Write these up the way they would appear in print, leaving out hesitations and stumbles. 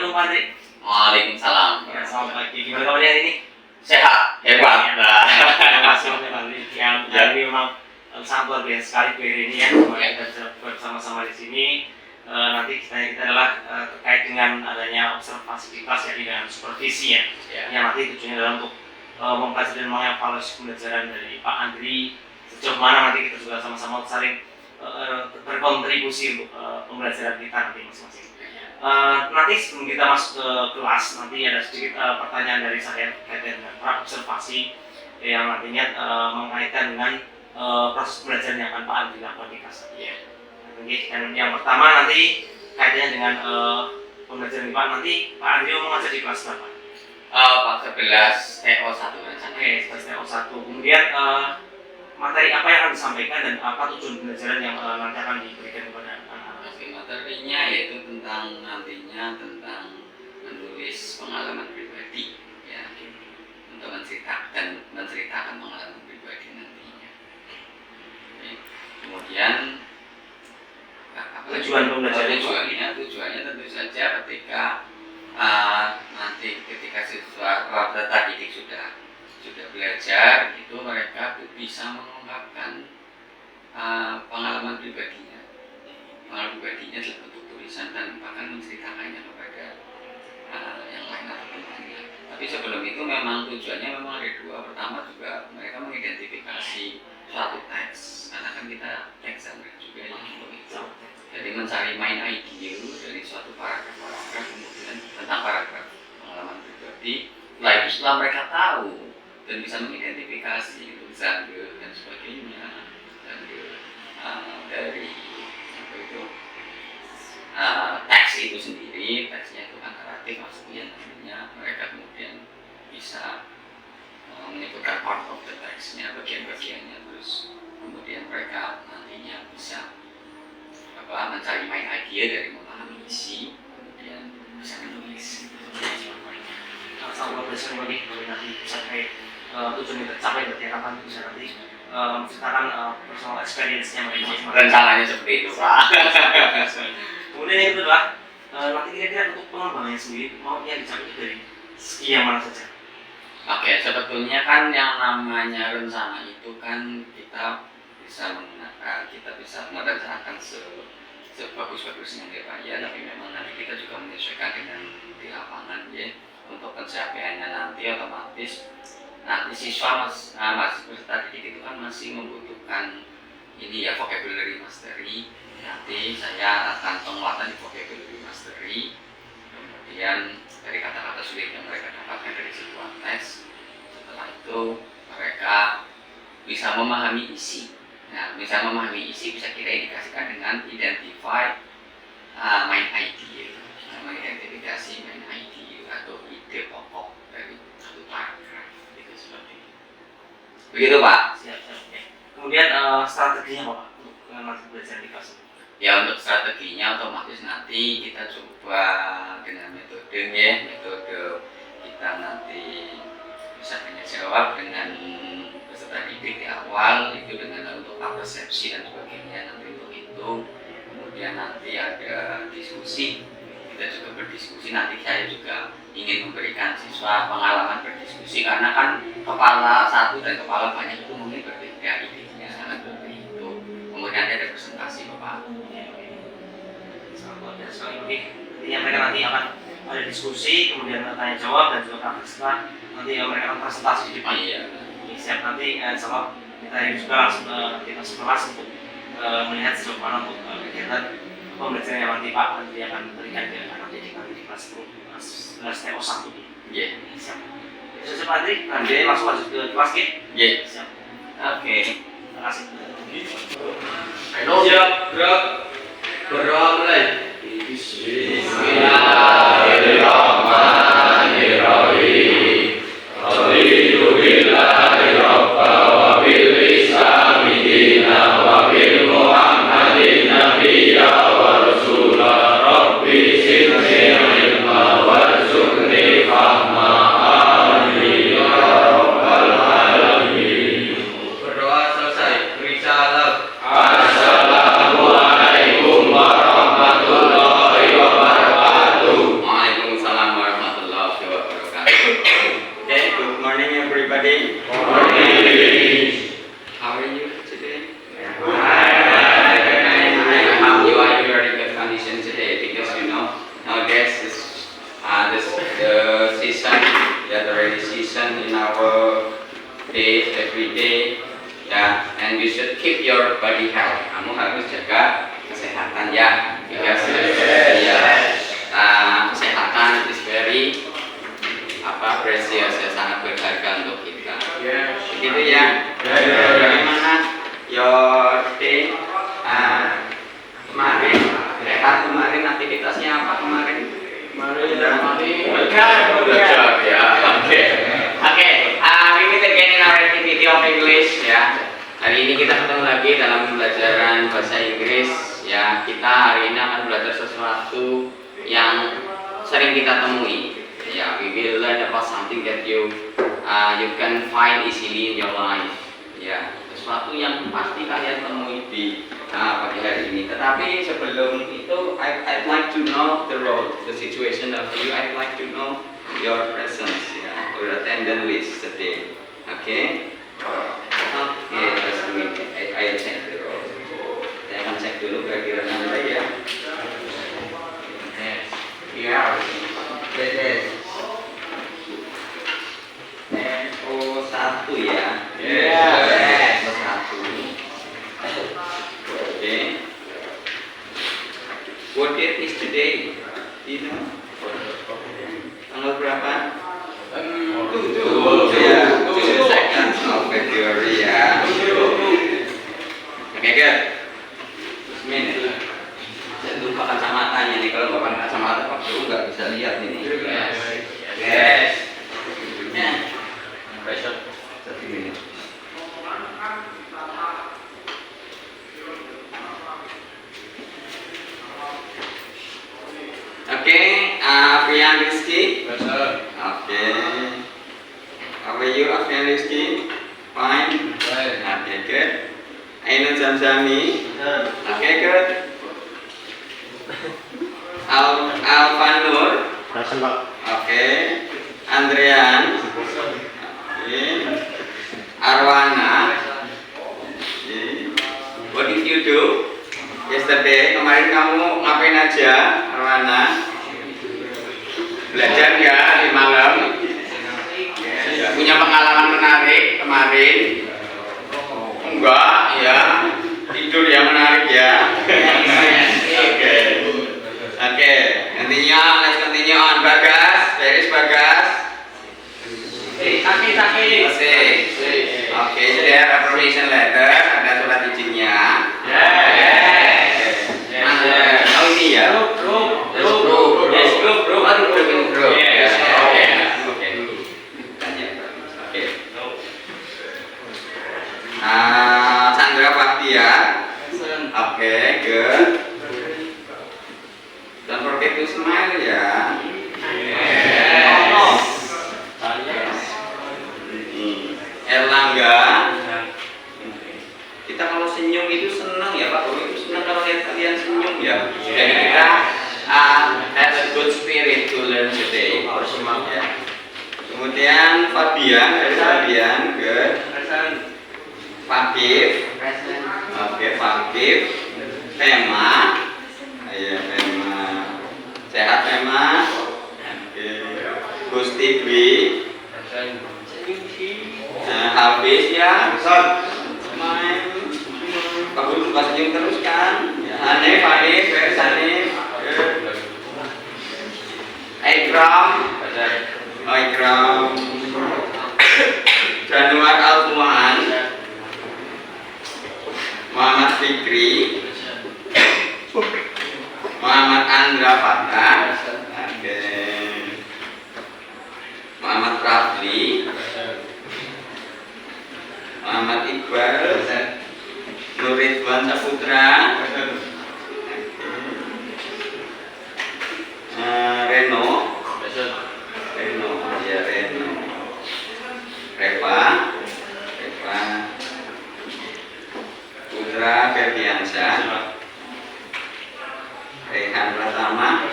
Assalamualaikum Pak Andri. Waalaikumsalam. Ya, selamat pagi. Gimana kabarnya hari ini? Sehat, hebat. Terima kasih Pak Andri. Yang hari ini memang sangat luar biasa sekali hari ini ya. Kita bisa bersama-sama di sini. Nanti kita adalah terkait dengan adanya observasi di kelas ya, dengan supervisi ya. Yang nanti tujuannya adalah untuk mempelajari dan mengevaluasi pembelajaran dari Pak Andri. Sejauh mana nanti kita juga sama-sama saling berkontribusi untuk pembelajaran kita nanti masing-masing. Nanti sebelum kita masuk ke kelas, nanti ada sedikit pertanyaan dari saya terkait dengan observasi yang nantinya mengaitkan dengan proses pembelajaran yang akan Pak Andri lakukan di kelas. Dan yang pertama nanti kaitannya dengan pembelajaran Pak, nanti Pak Andri mau mengajar di kelas berapa? Pak 11 TO1. Oke, 11 TO1. Kemudian materi apa yang akan disampaikan dan apa tujuan pembelajaran yang nanti akan diberikan kepada anak-anak? Materinya yaitu nantinya tentang menulis pengalaman pribadi ya, untuk menceritakan pengalaman pribadi nantinya. Kemudian tujuan pembelajaran tujuannya tentu saja ketika nanti ketika siswa peserta didik sudah belajar, itu mereka bisa mengungkapkan pengalaman pribadinya dalam bentuk tulisan dan bahkan menceritakannya kepada yang lain atau temannya. Tapi sebelum itu memang tujuannya memang ada dua. Pertama juga mereka mengidentifikasi suatu teks, karena kan kita examiner juga ya untuk itu. Jadi mencari main idea dari suatu paragraf kemudian tentang paragraf pengalaman pribadi. Setelah mereka tahu dan bisa mengidentifikasi genre dan sebagainya, dari teks itu sendiri, teksnya itu kan naratif maksudnya, nantinya mereka kemudian bisa menyebutkan part of the text-nya, bagian-bagiannya, terus kemudian mereka nantinya bisa mencari main idea dari memahami isi, kemudian bisa menulis. Sama belajar lagi, nanti bisa kayak tujuan yang tercapai berarti kapan bisa nanti menceritakan personal experience-nya mereka masing-masing. Rencananya seperti itu, Pak. Kemudian yang kedua, nanti kira-kira untuk pengembangannya sendiri mau yang dicapai dari segi yang mana saja? Oke, sebetulnya kan yang namanya rencana itu kan kita bisa merencanakan sebagus-bagusnya ya Pak ya, tapi memang nanti kita juga menyesuaikan dengan di lapangan ya. Untuk pencapaiannya nanti otomatis nanti siswa masih peserta didik itu kan masih membutuhkan ini ya, vocabulary mastery. Nanti saya akan penguatan di vocabulary mastery, kemudian dari kata-kata sulit yang mereka dapatkan dari sebuah teks. Setelah itu mereka bisa memahami isi. Nah, bisa memahami isi bisa kita indikasikan dengan identify main idea, mengidentifikasi main idea atau ide pokok dari satu paragraf itu seperti itu. Begitu Pak. Siap. Kemudian strateginya apa untuk nanti belajar di kelas? Ya, untuk strateginya otomatis nanti kita coba dengan metode kita nanti bisa tanya jawab dengan peserta didik di awal, itu dengan untuk persepsi dan sebagainya nanti untuk itu. Kemudian nanti ada diskusi, kita juga berdiskusi. Nanti saya juga ingin memberikan siswa pengalaman berdiskusi, karena kan kepala satu dan kepala banyak itu mungkin berbeda idenya, sangat seperti itu. Kemudian ada presentasi Bapak. Intinya mereka nanti akan ada diskusi, kemudian tanya jawab dan juga setelah nanti mereka akan presentasi di depan. Siap, nanti insya kita juga langsung kita sekelas untuk melihat sejauh mana untuk kegiatan pembelajaran yang nanti Pak Andri akan berikan ke anak didik nanti di kelas 11 TO1. Iya. Siap. Bisa Pak Andri, nanti langsung lanjut ke kelas ya. Iya. Siap. Oke. Terima kasih. Ayo siap, gerak. Berdoa mulai. Bismillahirrahmanirrahim. Alhamdulillahi rabbil wa bil islami dinan wa bil muhammadin nabiyya wa rasula rabbi zidni ilma warzuqni fahma amin ya rabbal alamin. Berdoa selesai. Beri salam. Assalamualaikum warahmatullahi every day. Ya, and you should keep your body health. Kamu harus jaga kesehatan ya, because kesehatan is very precious ya, sangat berharga untuk kita. Begitu ya. Bagaimana your day kemarin? Rehat kemarin, aktivitasnya apa kemarin? Belajar ya. Oke. We meet again in our activity of English ya. Hari ini kita ketemu lagi dalam pembelajaran bahasa Inggris ya. Kita hari ini akan belajar sesuatu yang sering kita temui. Ya, we will learn about something that you can find easily in your life. Ya, sesuatu yang pasti kalian temui di pagi hari ini. Tetapi sebelum itu, I'd like to know the situation of you. I'd like to know your presence, ya, or attendance list today. Okay, just a minute. I'll check the roll. Saya akan cek dulu kira-kira nanti ya. Yes. NO1 ya. Yes. NO1. Okay. What date is today? You know? Tanggal berapa? 2 February ya. Oke, good. Minute. Saya lupa kacamatanya nih, kalau bapak kacamata Pak Bro nggak bisa lihat ini. Yes. Besok 1 menit. Oke, Afrian Rizky. Oke. How are you, Afrian Rizky? Fine. Okay, good. Ainun Zamzami. Okay, good. Alvanur. Okay. Andrean. Okay. Arwana. Okay. What did you do yesterday? Kemarin kamu ngapain aja, Arwana? Belajar ya di malam? Punya pengalaman menarik kemarin? Enggak ya, tidur yang menarik ya. Oke, let's continue on. Bagas, where is Bagas? Sakit. Oke, there approbation letter, ada surat izinnya. Oh ini ya. Group. Chandra Bahtiar. Oke, good. Don't forget to smile ya. Erlangga. Kita kalau senyum itu senang ya Pak Bro, itu senang kalau lihat kalian senyum ya. Jadi kita have a good spirit to learn today. Ya. Kemudian Fabian, good. Fakif. Oke, Fakif. Tema. Iya, Tema. Sehat Tema. Oke. Gusti Dwi. Habis ya. Main. Kamu suka senyum terus kan? Hanif, where's Hanif? Ikram. Januar Al-Fuhan. Muhammad Fikri. Muhammad Andra Fatah. Muhammad Rafli. Muhammad Iqbal. Nuridwan Saputra. Reno. Reva. Putra Ferdiansyah. Rehan Pratama.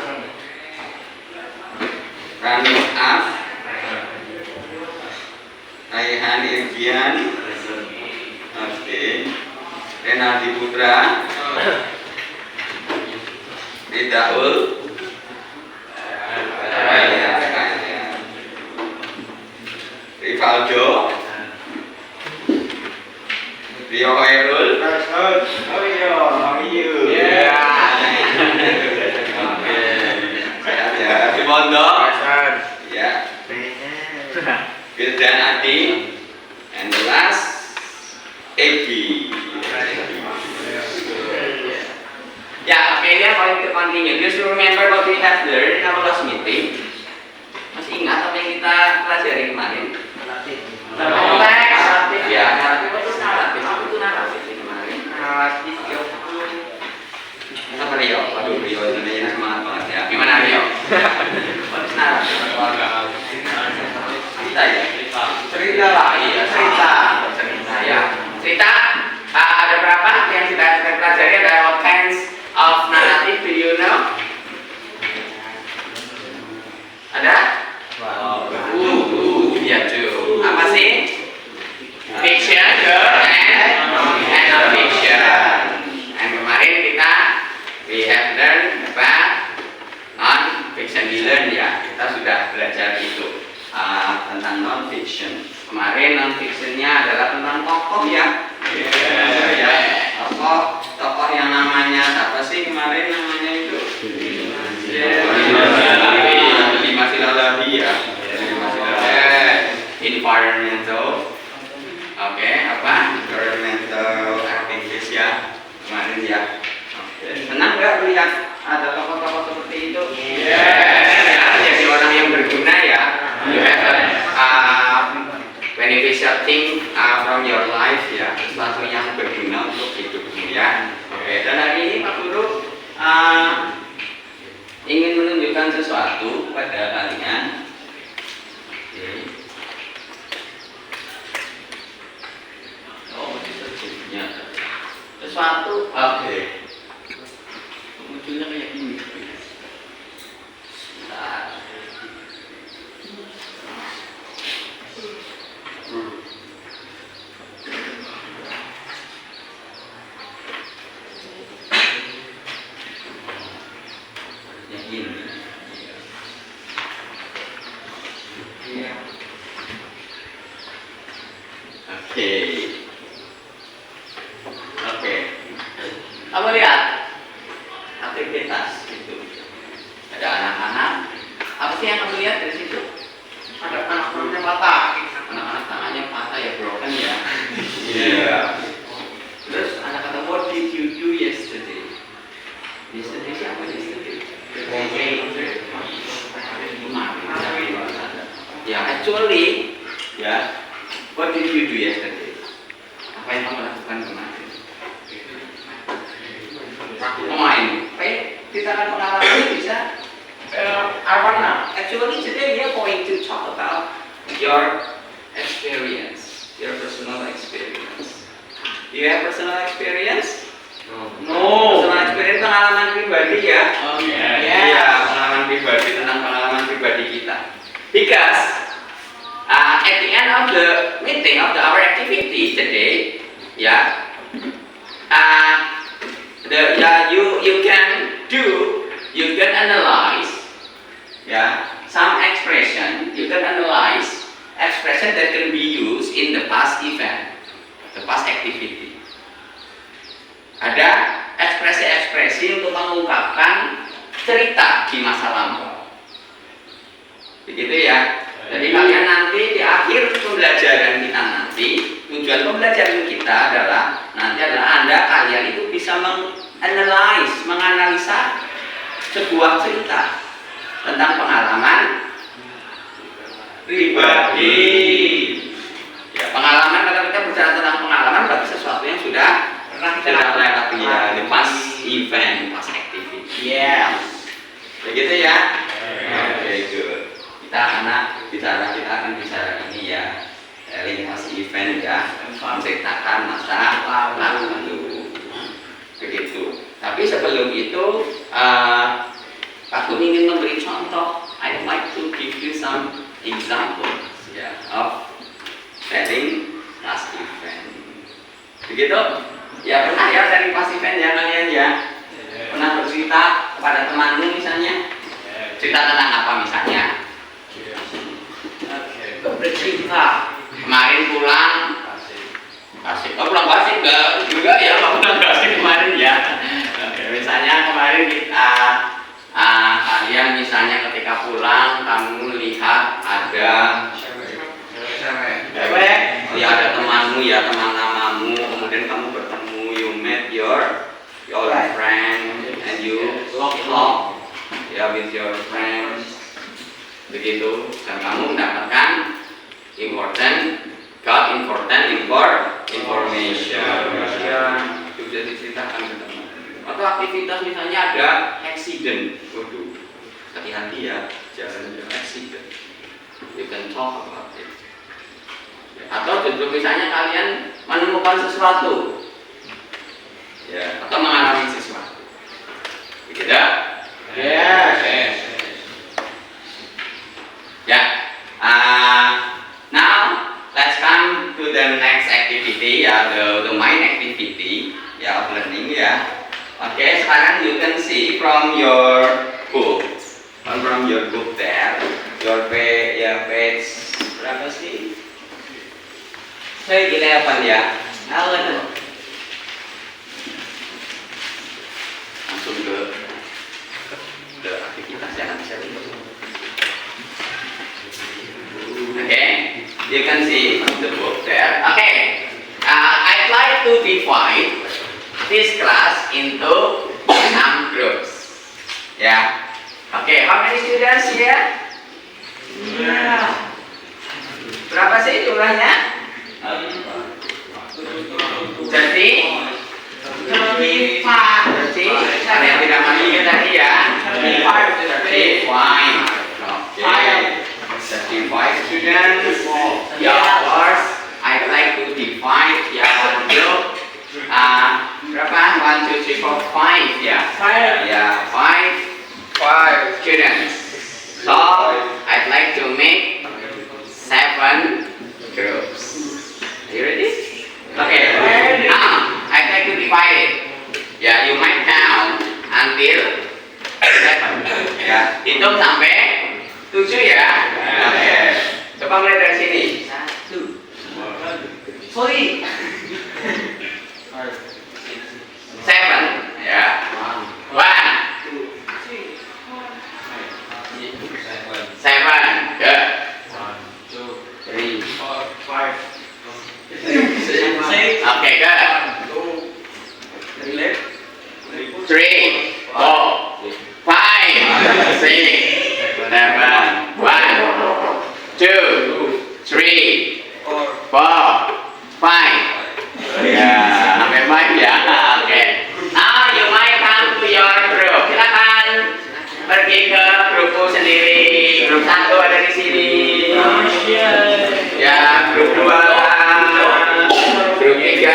Ranu Af. Raihan Irgian. Oke. Renaldi Putra. Ridaul. Rivaldo. Yo Khairul. Oh iya, how are you? Ya. Oke. Sehat ya. Di Pondok. Ya. Dan Adi. And the last Egi. Ya, oke, dia going to continue. Just to remember what we have learned in our last meeting. Masih ingat apa yang kita pelajari kemarin? Konteks, naratif ya. Naratif itu naratif. Apa itu naratif sih kemarin? Naratif itu apa Rio? Waduh, Rio Indonesia semangat banget ya. Gimana Rio? Naratif cerita ya? Cerita lah, iya cerita ya. Cerita ada berapa yang sudah kita pelajari? Ada all kinds of narrative, do you know? Ada? Ya tuh. Apa sih? Fiction and non-fiction. And kemarin we have learned about non-fiction. We learn ya. Kita sudah belajar itu tentang non-fiction. Kemarin non-fictionnya adalah tentang tokoh ya. Ya. Tokoh yang namanya siapa sih kemarin namanya itu? Lima Silalahi ya. Environmental, oke, apa? Environmental activist ya kemarin ya. Senang nggak lihat ada tokoh-tokoh seperti itu? Ya, jadi orang yang berguna ya. You have beneficial thing from your life ya, sesuatu yang berguna untuk hidupmu ya. Oke, dan hari ini Pak Guru ingin menunjukkan sesuatu pada kalian. Oke. Oh, ya. Sesuatu. Oke. Munculnya kayak gini. Sebentar. Yang ini. Iya. Oke. Kamu lihat aktivitas itu. Ada anak-anak. Apa sih yang kamu lihat dari situ? Ada anak-anaknya patah. Anak-anak tangannya patah ya, broken ya. Iya. Terus anak kata, what did you do yesterday? Yesterday siapa yesterday? Ya, actually, ya, what did you do yesterday? Apa yang kamu lakukan kemarin? Main, kita akan pengalaman bisa apa? Actually, today we are going to talk about your experience, your personal experience. Do you have personal experience? No. Personal experience pengalaman pribadi ya. Ya, pengalaman pribadi tentang pengalaman pribadi kita. Because at the end of the meeting of our activity today, ya, you can analyze, ya, some expression. You can analyze expression that can be used in the past event, the past activity. Ada ekspresi-ekspresi untuk mengungkapkan cerita di masa lampau. Begitu ya. Jadi kalian nanti di akhir pembelajaran kita nanti, tujuan pembelajaran kita adalah kalian itu bisa menganalisa sebuah cerita tentang pengalaman pribadi. Ya, pengalaman, kalau kita bicara tentang pengalaman berarti sesuatu yang sudah pernah kita lewati ya, the past event, past activity. Yes. Begitu ya. Oke, good. Kita akan bicara ini ya, past event ya, menceritakan masa lalu. Begitu. Tapi sebelum itu, Pak Gun ingin memberi contoh. I'd like to give you some examples ya, of telling past event. Begitu? Ya pernah ya dari past event ya kalian ya. Pernah bercerita kepada temanmu misalnya. Cerita tentang apa misalnya? Bercerita. Kemarin pulang. Asik. Oh, pulang Basik enggak? ya with your friends, begitu, dan kamu mendapatkan important information, sudah diceritakan ke teman. Atau aktivitas misalnya ada accident, waduh, hati-hati ya, jangan ada accident. You can talk about it. Atau justru misalnya kalian menemukan sesuatu, ya, atau mengalami sesuatu, begitu? Yes. Ya. Now let's come to the next activity, ya, the main activity, ya, of learning, ya. Oke, sekarang you can see from your book, there, your page berapa sih? Page 11 ya. Langsung ke aktivitas yang bisa dilakukan. Okay, you can see from the book there. Okay, I'd like to divide this class into some groups. Yeah. Okay, how many students here? Yeah. Berapa sih jumlahnya? Jadi, ada yang tidak mandiri tadi ya. 35 students. Yeah, of course, I'd like to divide until berapa? 1, 2, 3, 4, 5 ya. Yeah, 5 students. So I'd like to make 7 groups. Are you ready? Okay. Now I'd like to divide it. Yeah, you might count until 7. Ya, hitung sampai 7 ya. Oke. Coba mulai dari sini. 1, 3, 7. Ya. 1, 2, 7. Good. 1, 2, 3, 4, 5, 6. Okay, good. 3, 4, 5, 6, 7. 1, 2, 3, 4, 5. Ya, sampai 5 ya. Oke. Now you might come to your group. Silakan pergi ke grupku sendiri. Grup 1 ada di sini. Ya, grup 2, grup 3,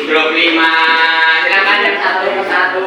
grup 5. Silakan yang 1, 2,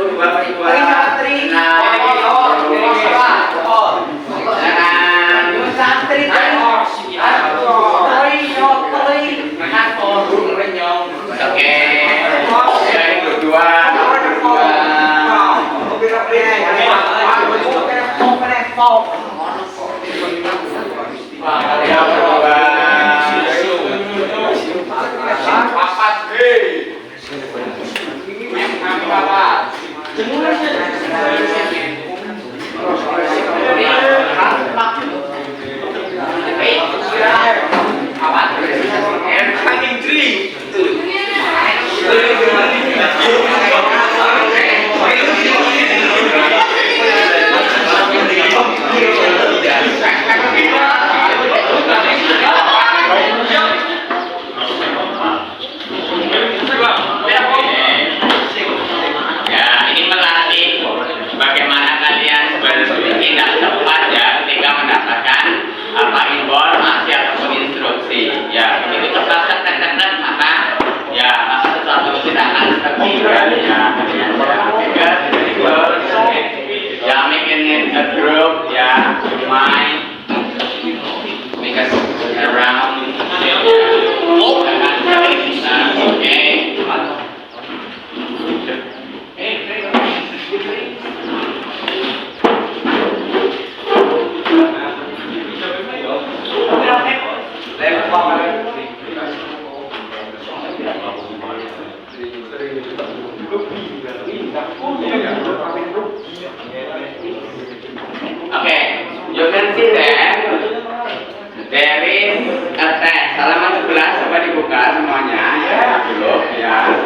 11 coba dibuka semuanya ya dulu ya.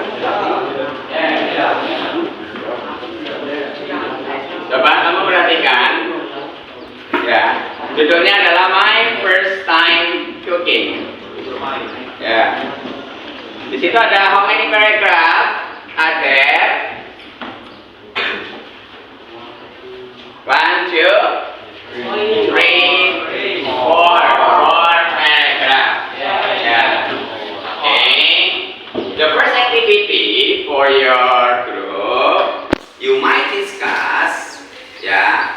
Are there? 1, 2, 3, 4 paragraph. Yeah. Okay. The first activity for your group, you might discuss,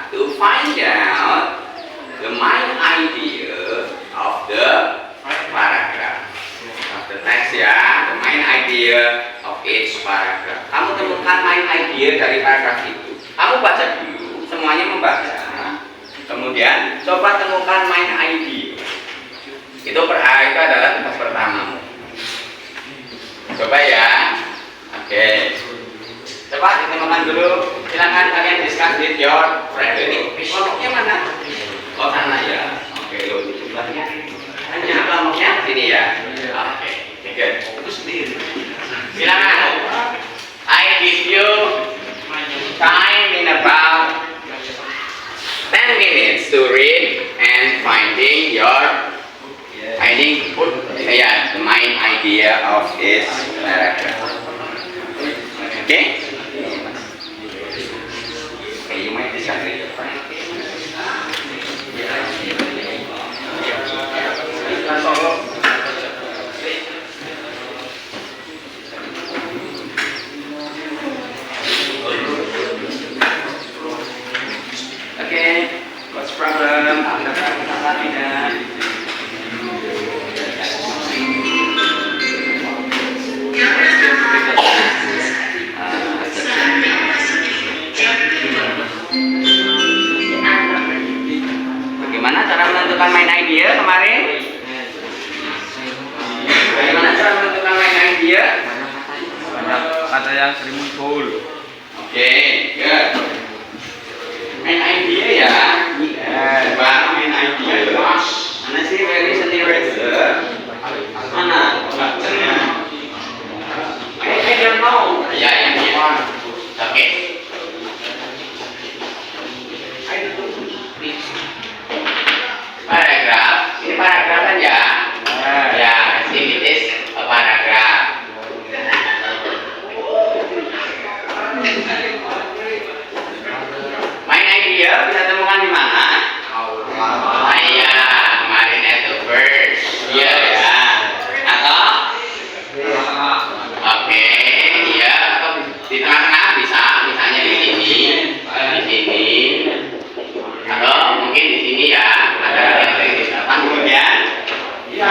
to find out the main idea of the paragraph, of the text, the main idea of each paragraph. Kamu temukan main idea dari paragraf itu. Kamu baca dulu, semuanya membaca. Kemudian coba temukan main idea. Itu adalah tugas pertamamu. Coba ya. Oke. Coba ditemukan dulu. Silakan kalian discuss with your friend. Ini kelompoknya mana? Oh sana ya. Oke, lo di sebelahnya. Hanya kelompoknya sini ya. Oke. Good. Itu sendiri. Silakan. I give you time in about 10 minutes to read and finding your the main idea of each paragraph. Okay? Okay, you might discuss with your friend. Okay, what's the problem? Bagaimana cara menentukan main idea kemarin? Bagaimana cara menentukan main idea? Kata yang sering muncul. Oke, good. Main idea ya. Coba main idea. Mana sih very sendiri? Mana? I don't know. Ya, yang ini. Oke. Paragraf. Ini paragraf kan ya? Ya, ini is a paragraph. Main idea bisa temukan di mana? Iya, kemarin itu first. Iya ya. Atau? Oke, iya. Atau di tengah-tengah bisa, misalnya di sini, atau mungkin di sini ya. Ada yang sering didapat kemudian. Iya.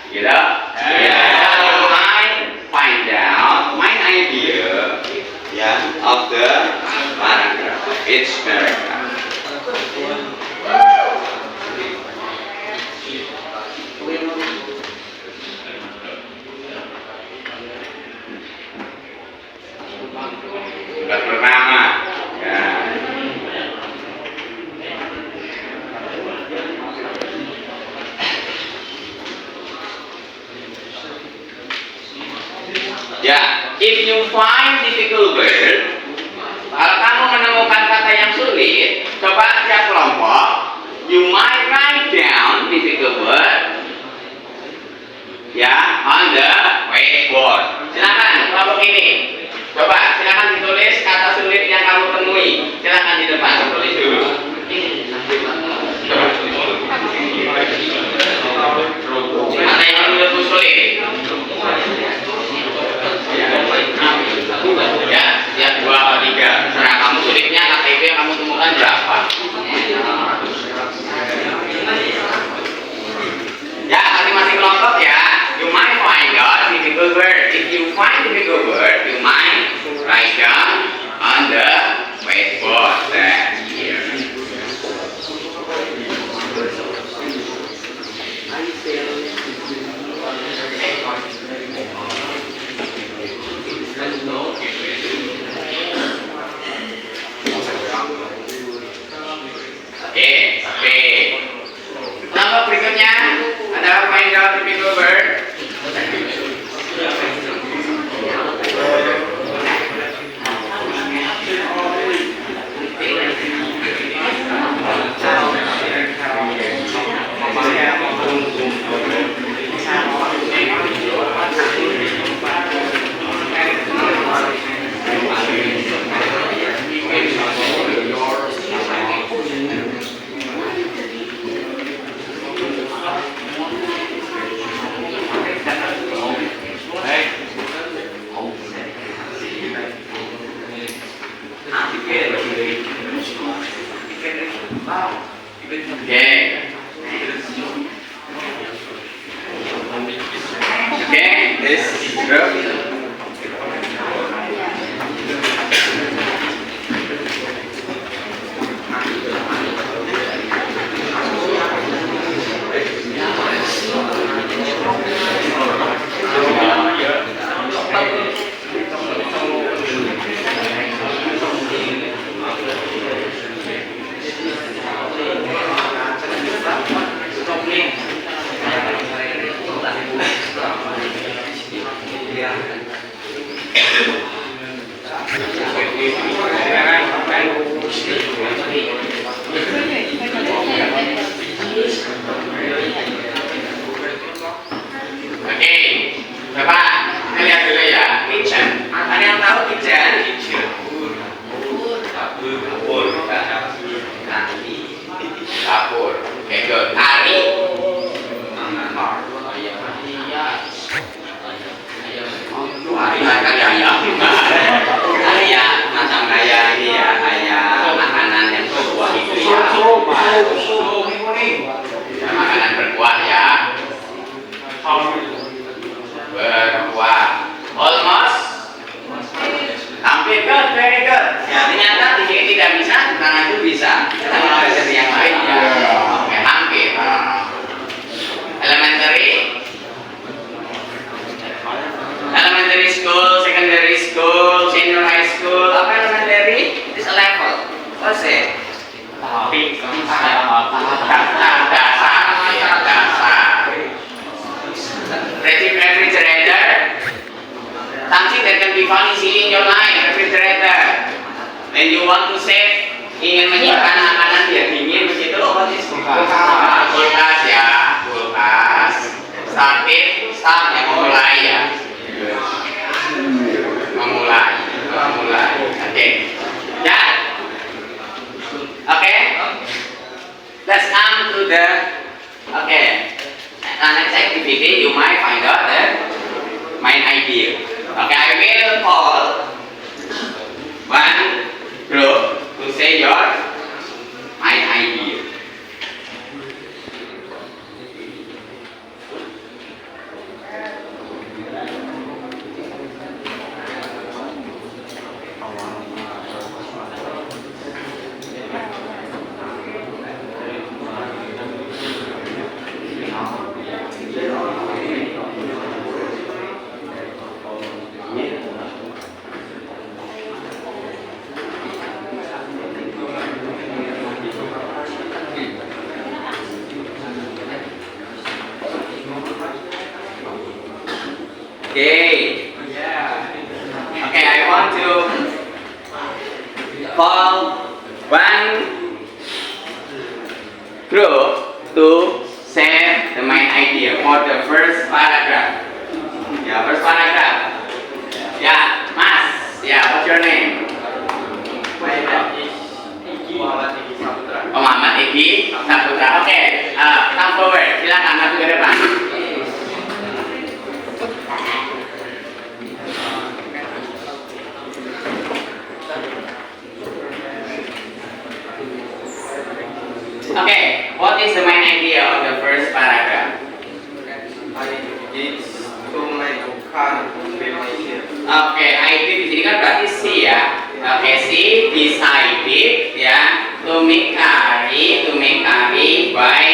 Gitu. Find out my idea of the paragraph, each paragraph. Tugas pertama, ya. Ya, if you find difficult word, kalau kamu menemukan kata yang sulit, coba tiap kelompok, you might write down difficult word, on the whiteboard. Silakan kelompok ini, coba silakan ditulis kata sulit yang kamu temui. Silakan di depan, tulis dulu. Kata yang menurutmu sulit. Ya, setiap 2 atau 3. Terserah kamu sulitnya KTP yang kamu temukan berapa. Ya, masing-masing kelompok ya. You might find out difficult word. If you find difficult word, you might write down on the whiteboard there. Here. Oke. Kelompok berikutnya adalah find out difficult word. This group. Oke, Bapak, kita lihat dulu ya. Kitchen. Ada yang tahu kitchen? Dapur. Oke, good. Kari. Kayak macam kayak ini ya, kayak makanan yang berkuah itu ya. Ya, makanan berkuah ya. Berkuah. Almost. Hampir good, very good. Ya, ternyata di sini tidak bisa, karena itu bisa. Kita belajar yang lain ya. Oke, hampir. Elementary school, secondary school, senior high school. Apa elementary? It's a level. What's it? Dasar. Refrigerator. Something that can be found easily in your life. Refrigerator. When you want to save, ingin menyimpan makanan biar dingin begitu. What is kulkas ya, kulkas. Start yang memulai ya. Memulai. Oke. Ya. Oke. Let's come to the next activity. You might find out the main idea. Okay, I will call one group to say your main idea. Okay, I want to call one group to say the main idea for the first paragraph. Yeah, first paragraph. Yeah, Mas. Yeah, what's your name? Muhammad Egi Saputra. Okay, come forward. Silakan maju ke depan. Okay, what is the main idea of the first paragraph? It's to make a car delicious. Okay, idea di sini kan berarti si ya. Okay, si decided ya to make curry by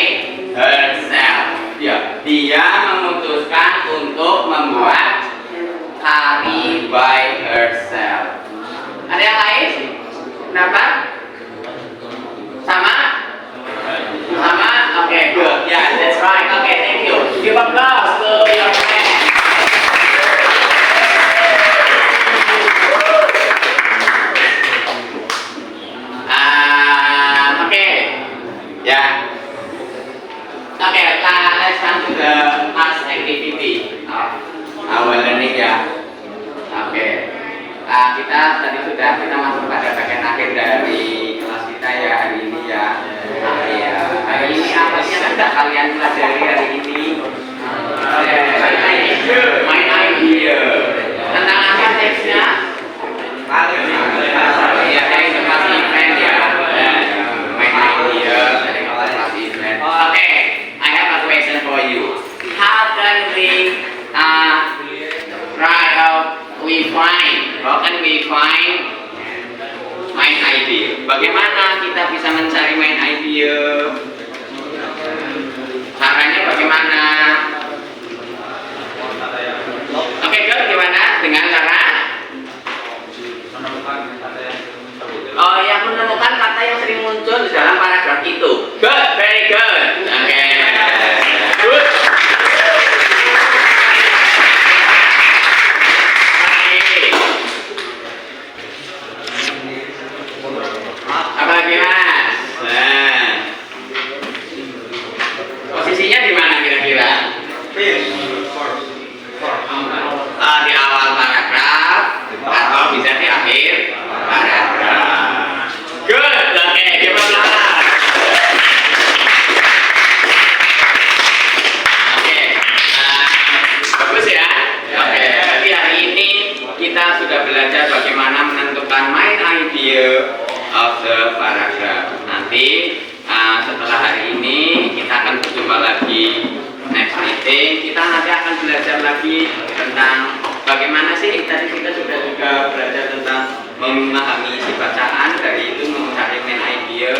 herself. Ya, dia memutuskan untuk membuat curry by herself. Ada yang lain? Kenapa? Sama? Okay, good. Yeah, that's right. Okay, thank you. Give applause to your friend. Okay. Yeah. Okay, let's come to the last activity of our learning ya. Okay. Kita tadi sudah masuk pada bagian akhir dari kelas kita ya hari ini ya. Hari ini apa sih yang sudah kalian pelajari hari ini? Main idea. Tentang apa teksnya? Ya, dari tempat event ya. Main idea dari tempat event. Okay, I have a question for you. How can we bagaimana kita bisa mencari main idea? Caranya bagaimana? Oke, good. Gimana dengan cara? Oh, yang menemukan kata yang sering muncul di dalam paragraf itu. Good, very good. Oke, good. Apa lagi mas? Nah, posisinya di mana kira-kira? Di awal paragraf atau bisa di akhir paragraf. Good, oke, gimana? Oke, bagus ya. Oke, jadi hari ini kita sudah belajar bagaimana menentukan main idea of the paragraph. Nanti setelah hari ini kita akan berjumpa lagi next meeting. Kita nanti akan belajar lagi tentang bagaimana sih tadi kita sudah juga belajar tentang memahami isi bacaan, dari itu mencari main idea.